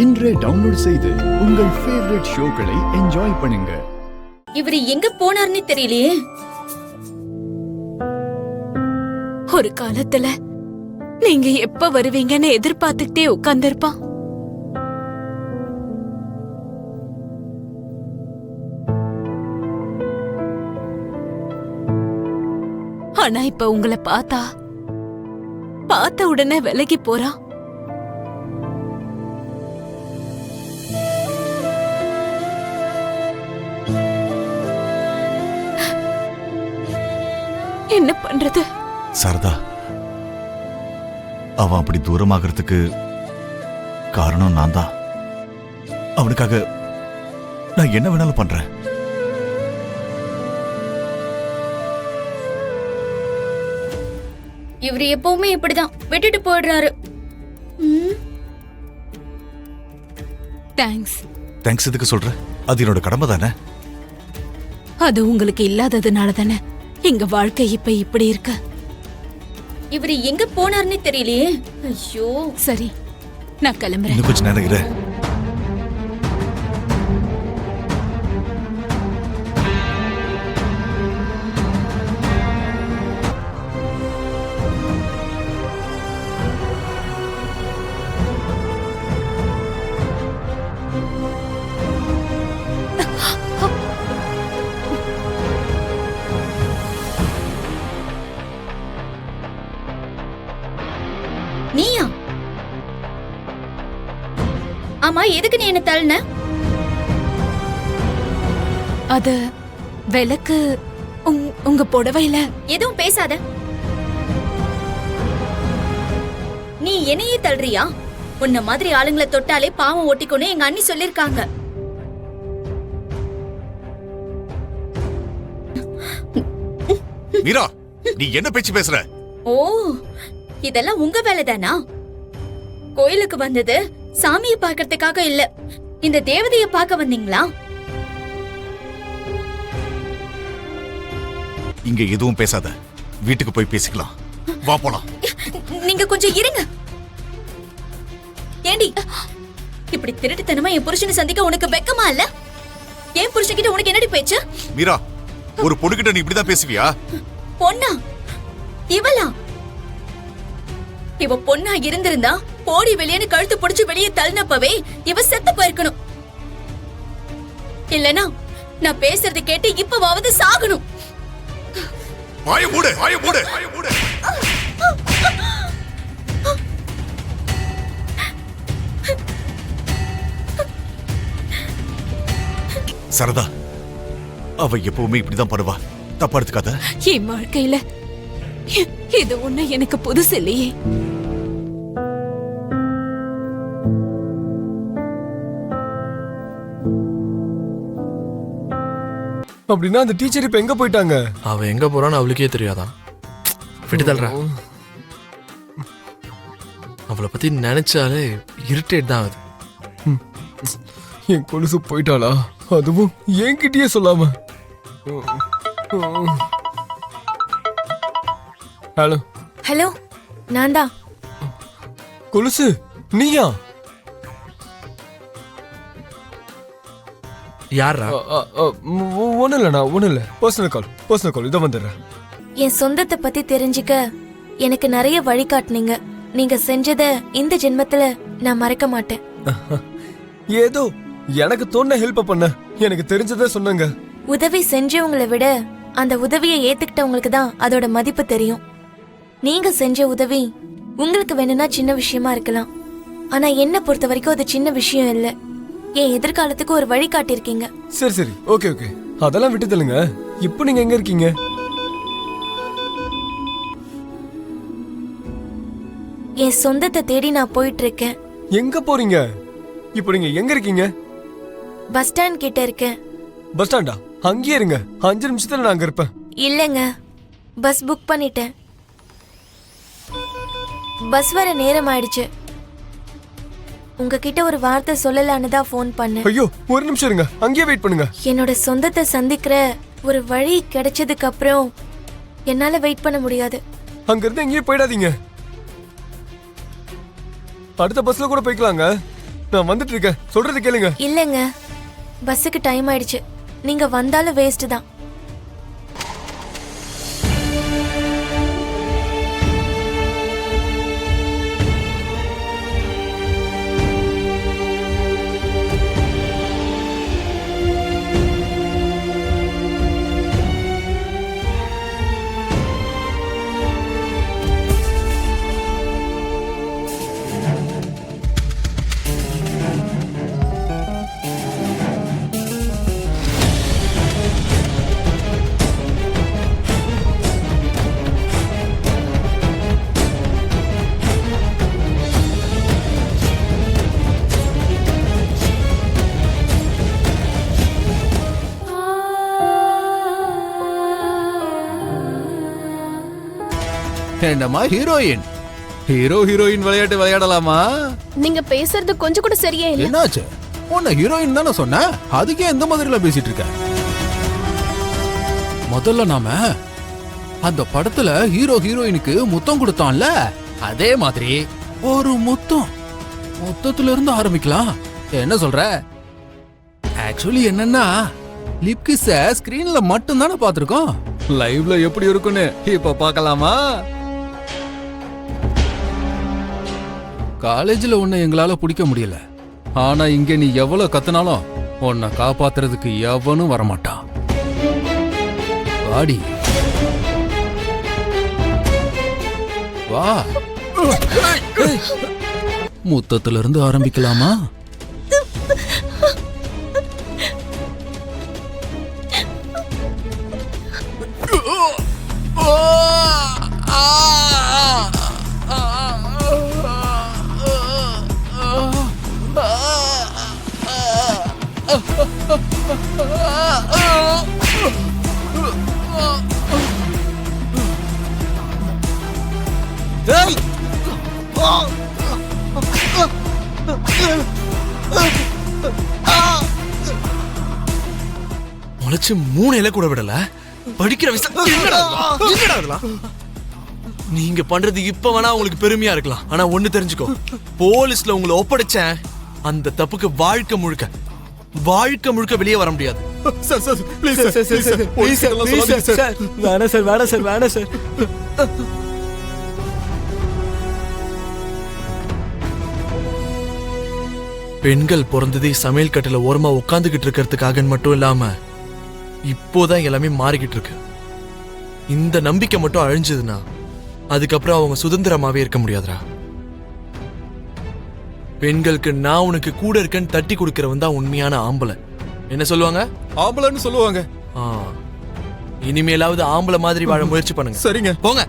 இன்றே டவுன்லோட் செய்து உங்கள் ஃபேவரட் ஷோக்களை என்ஜாய் பண்ணுங்க. இவரு எங்க போனார்னே தெரியலையே. ஒரு காலத்துல நீங்க எப்ப வருவீங்கன்னு எதிர்பார்த்துக்கிட்டே உட்கார்ந்திருப்பான். ஆனா இப்ப உங்களை பார்த்த உடனே விலகி போறா. என்ன பண்றது? சாரதா, அவன் அப்படி தூரமாகிறதுக்கு காரணம் நான் தான். அவனுக்காக நான் என்ன வேணாலும் பண்றேன். இவரு எப்பவுமே இப்படிதான் விட்டுட்டு போயிடுறாரு. தேங்க்ஸ். தேங்க்ஸ் எதுக்கு சொல்ற? அது என்னோட கடமை தானே. அது உங்களுக்கு இல்லாததுனால தானே எங்க வாழ்க்கை இப்ப இப்படி இருக்கு. இவரு எங்க போனார்னே தெரியலையே. ஐயோ. சரி, நான் கிளம்புறேன். இன்னும் கொஞ்ச நேரம் இரு. நீயா? ஆமா, எதுக்கு நீ என்ன தள்ளின? அது விளக்கு உங்க புடவையில. எதுவும் பேசாத. நீ என்னையே தள்ளுறியா? உன்ன மாதிரி ஆளுங்களை தொட்டாலே பாவம் ஓட்டிக்கொண்டு எங்க அண்ணி சொல்லிருக்காங்க. மீரா, நீ என்ன பேச்சு பேசுற? ஓ, இதெல்லாம் உங்க வேலைதானா? கோயிலுக்கு வந்தது சாமியை பார்க்கறதுக்காக இல்ல, இந்த தேவதைய பார்க்க வந்தீங்களா? இங்க எதுவும் பேசாத, வீட்டுக்கு போய் பேசிக்கலாம். வா போலாம். நீங்க கொஞ்சம் இருங்க. ஏண்டி இப்படி திருட்டுத்தனமா என் புருஷனை சந்திக்க உனக்கு வெக்கமா இல்ல? என் புருஷன்கிட்ட உனக்கு என்னடி பேச்சு? மீரா, ஒரு பொண்ணுகிட்ட நீ இப்படிதான் பேசுவியா? பொண்ணா? இவளா? இவ பொண்ணா இருந்திருந்தா போடி வெளியேன்னு கழுத்து புடிச்சு வெளியே தள்ளினப்பவே இவ செத்து போயிருக்கணும். இல்லனா நான் பேசுறது கேட்டு இப்பவாவது சாகணும். வாய மூடு, வாய மூடு, வாய மூடு. சரதா, அவ எப்பவுமே இப்படிதான் பண்ணுவா. தப்பா எடுத்துக்காத. என் வாழ்க்கையில இது ஒண்ணு எனக்கு புதுசு இல்லையே. அப்படின்னா அந்த டீச்சர் இப்ப எங்க போயிட்டாங்க? அவ எங்க போறான்னு அவளுக்கே தெரியாதா? விட்டுதல்ற. அவளை பத்தி நினைச்சாலே இரிட்டேட் தான் ஆகுது. என் கொலுசு போயிட்டாளா? அதுவும் என்கிட்டயே சொல்லாம. ஹலோ. ஹலோ, நான் தான். கொலுசு நீயா? யாரா? ஒன்னும் இல்லண்ணா, ஒன்னும் இல்ல. பர்சனல் கால் இதை வந்துடுறேன். என் சொந்தத்தை பத்தி தெரிஞ்சுக்க எனக்கு நிறைய வழிகாட்டுனீங்க. நீங்க செஞ்சத இந்த ஜென்மத்துல நான் மறக்க மாட்டேன். ஏதோ எனக்கு தோண ஹெல்ப் பண்ண, எனக்கு தெரிஞ்சதை சொன்னங்க. உதவி செஞ்சவங்களை விட அந்த உதவியை ஏத்துக்கிட்டவங்களுக்கு தான் அதோட மதிப்பு தெரியும். நீங்க செஞ்ச உதவி உங்களுக்கு வேணும்னா சின்ன விஷயமா இருக்கலாம், ஆனா என்ன பொறுத்த வரைக்கும் அது சின்ன விஷயம் இல்ல. என் எதிர்காலத்துக்கு ஒரு வழி காட்டியிருக்கீங்க. சரி, ஓகே, அதெல்லாம் விட்டு தள்ளுங்க. இப்போ நீங்க எங்க இருக்கீங்க? என் சொந்தத்தை தேடி நான் போயிட்டு இருக்கேன். எங்க போறீங்க? இப்போ நீங்க எங்க இருக்கீங்க? பஸ் ஸ்டாண்ட் கிட்ட இருக்கேன். பஸ் ஸ்டாண்டா? அங்கேயே இருங்க, 5 நிமிஷத்துல நான் அங்க இருப்பேன். இல்லங்க, பஸ் புக் பண்ணிட்டேன். பஸ் வர நேரம் ஆயிடுச்சு. உங்ககிட்ட ஒரு வார்த்தை சொல்லலான்னு தான் ஃபோன் பண்ணேன். ஐயோ, ஒரு நிமிஷம் இருங்க, அங்கேயே வெயிட் பண்ணுங்க. என்னோட சொந்தத்தை சந்திக்கிற ஒரு வழி கிடைச்சதுக்கு அப்புறம் என்னால வெயிட் பண்ண முடியாது. அங்க இருந்து எங்கேயும் போயிடாதீங்க. அடுத்த பஸ்ல கூட போய்க்கலாங்க. நான் வந்துட்டு இருக்கேன், சொல்றது கேளுங்க. இல்லைங்க, பஸ்ஸுக்கு டைம் ஆயிடுச்சு. நீங்க வந்தாலும் வேஸ்ட் தான். என்னம்மா ஹீரோயின்? ஹீரோயின் விளையாட்டு விளையாடலாமா? நீங்க பேசுறது கொஞ்சம் கூட சரியே இல்ல. என்னாச்சு? உன்ன ஹீரோயின் தானே சொன்ன, அதுக்கே எந்த மாதிரில பேசிட்டு இருக்க? முதல்ல நாம அந்த படத்துல ஹீரோயினுக்கு முத்தம் கொடுத்தான்ல, அதே மாதிரி ஒரு முத்தத்துல இருந்து ஆரம்பிக்கலாம். என்ன சொல்ற? ஆக்சுவலி என்னன்னா, லிப் கிஸ்ஸ ஸ்கிரீன்ல மட்டும் தானே பாத்துருக்கோம். லைவ்ல எப்படி இருக்குன்னு இப்ப பார்க்கலாமா? காலேஜ்ல உன்னை எங்களால பிடிக்க முடியல, ஆனா இங்க நீ எவ்வளவு கத்துனாலும் உன்னை காப்பாத்துறதுக்கு எவனும் வரமாட்டான். வாடி வா, முத்தத்துல இருந்து ஆரம்பிக்கலாமா? முளைச்சு 3 இலை கூட விடல. படிக்கிற வயசுல என்னடா இதெல்லாம்? நீங்க பண்றது இப்ப வேணா உங்களுக்கு பெருமையா இருக்கலாம், ஆனா ஒண்ணு தெரிஞ்சுக்கோ, போலீஸ்ல உங்களை ஒப்படைச்சேன், அந்த தப்புக்கு வாழ்க்கை முழுக்க வெளியே வர முடியாது. வேணாம் சார். பெண்கள் பிறந்ததே சமையல் கட்டில ஓரமா உட்காந்துக்கிட்டு இருக்கிறதுக்காக மட்டும் இல்லாம இப்போதான் எல்லாமே மாறிக்கிட்டு இருக்கு. இந்த நம்பிக்கை மட்டும் அழிஞ்சதுன்னா அதுக்கப்புறம் அவங்க சுதந்திரமாவே இருக்க முடியாதுடா. பெண்களுக்கு நான் உனக்கு கூட இருக்கேன்னு தட்டி கொடுக்கறவன் தான் உண்மையான ஆம்பளை. என்ன சொல்லுவாங்க? ஆம்பளைன்னு சொல்லுவாங்க. இனிமேலாவது ஆம்பளை மாதிரி வாழ முயற்சி பண்ணுங்க. சரிங்க. போங்க.